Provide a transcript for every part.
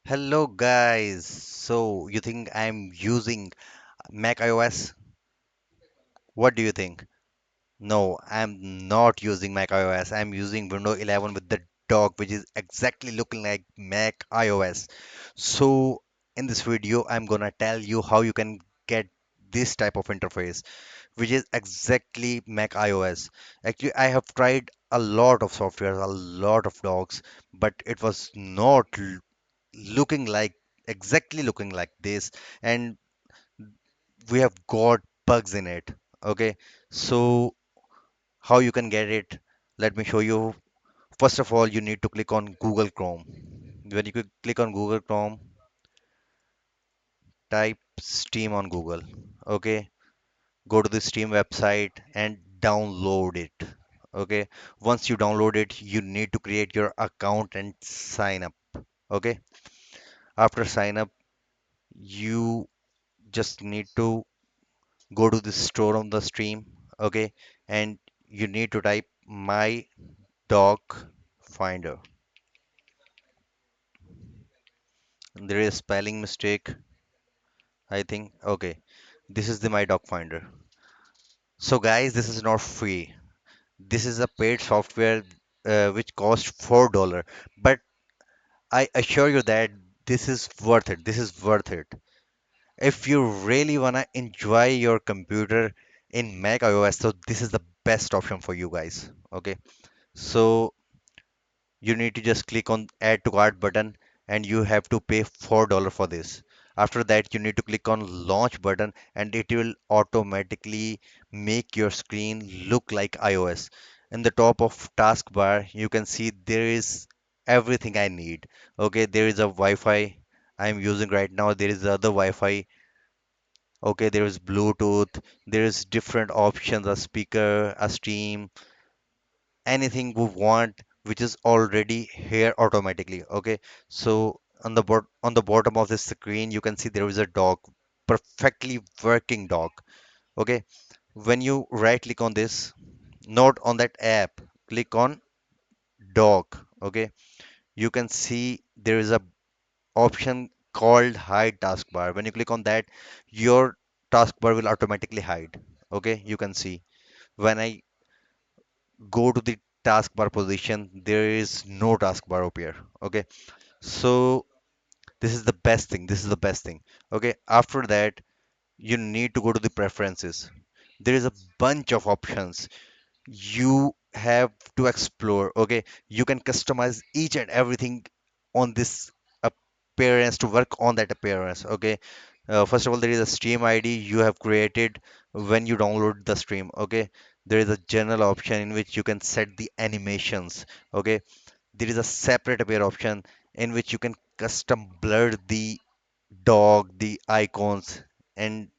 Hello guys. So you think I'm using Mac iOS? What do you think? No, I'm not using Mac iOS. I'm using Windows 11 with the dock, which is exactly looking like Mac iOS. So in this video, I'm gonna tell you how you can get this type of interface, which is exactly Mac iOS. Actually, I have tried a lot of software, a lot of docs, but it was not looking like exactly looking like this, and we have got bugs in it. Okay, so how you can get it, let me show you. First of all, you need to click on Google Chrome. When you click on Google Chrome, type Steam on Google. Okay, go to the Steam website and download it. Okay, once you download it, you need to create your account and sign up. Okay, after sign up, you just need to go to the store on the stream. Okay, and you need to type my doc finder. There is spelling mistake, I think. Okay, this is the my doc finder. So guys, this is not free. This is a paid software which costs $4, but I assure you that this is worth it. This is worth it if you really wanna enjoy your computer in Mac iOS. So this is the best option for you guys. Okay, so you need to just click on add to cart button, and you have to pay $4 for this. After that, you need to click on launch button, and it will automatically make your screen look like iOS. In the top of taskbar, you can see there is everything I need. Okay, there is a Wi-Fi I'm using right now. There is the other Wi-Fi. Okay, there is Bluetooth. There is different options, a speaker, a stream, anything we want, which is already here automatically. Okay, so on the bottom of the screen, you can see there is a dock, perfectly working dock. Okay, when you right click on this, not on that app, click on dock. Okay, you can see there is a option called hide taskbar. When you click on that, your taskbar will automatically hide. Okay, you can see when I go to the taskbar position, there is no taskbar up here. Okay, so this is the best thing. This is the best thing. Okay, after that, you need to go to the preferences. There is a bunch of options you have to explore. Okay, you can customize each and everything on this appearance to work on that appearance. Okay, first of all, there is a stream ID you have created when you download the stream. Okay, there is a general option in which you can set the animations. Okay, there is a separate appear option in which you can custom blur the dog, the icons, and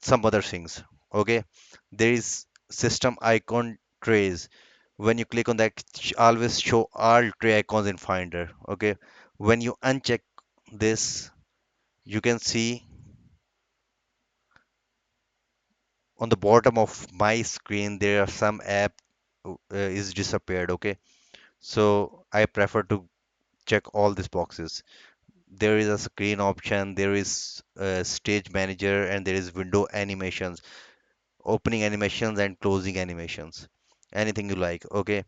some other things. Okay, there is system icon trays. When you click on that, always show all tray icons in Finder. Okay, when you uncheck this, you can see on the bottom of my screen there are some app is disappeared. Okay, so I prefer to check all these boxes. There is a screen option, there is a stage manager, and there is window animations, opening animations and closing animations, anything you like. Okay,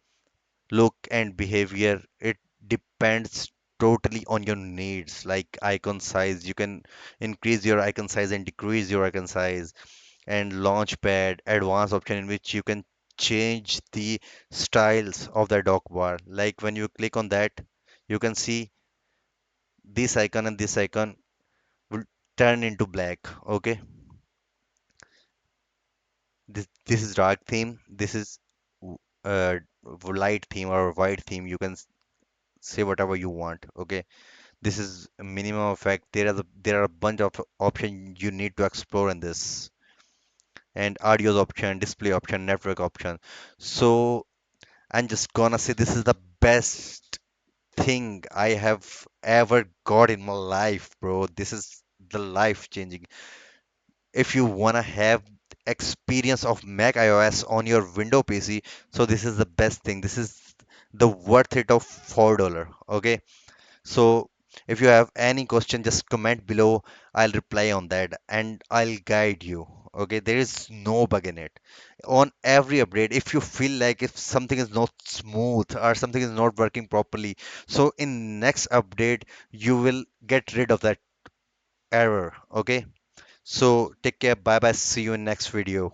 look and behavior, it depends totally on your needs. Like icon size, you can increase your icon size and decrease your icon size. And launchpad, advanced option in which you can change the styles of the dock bar. Like when you click on that, you can see this icon and this icon will turn into black. Okay, this is dark theme, this is uh light theme or white theme. You can say whatever you want. Okay, this is a minimum effect. There are a bunch of options you need to explore in this, and audio's option, display option, network option. So I'm just gonna say this is the best thing I have ever got in my life, bro. This is the life changing. If you wanna have experience of Mac iOS on your Windows PC, so this is the best thing. This is the worth it of $4. Okay, so If you have any question, just comment below. I'll reply on that and I'll guide you. Okay, there is no bug in it. On every update, if you feel like if something is not smooth or something is not working properly, so in next update you will get rid of that error. Okay, so take care. Bye bye. See you in next video.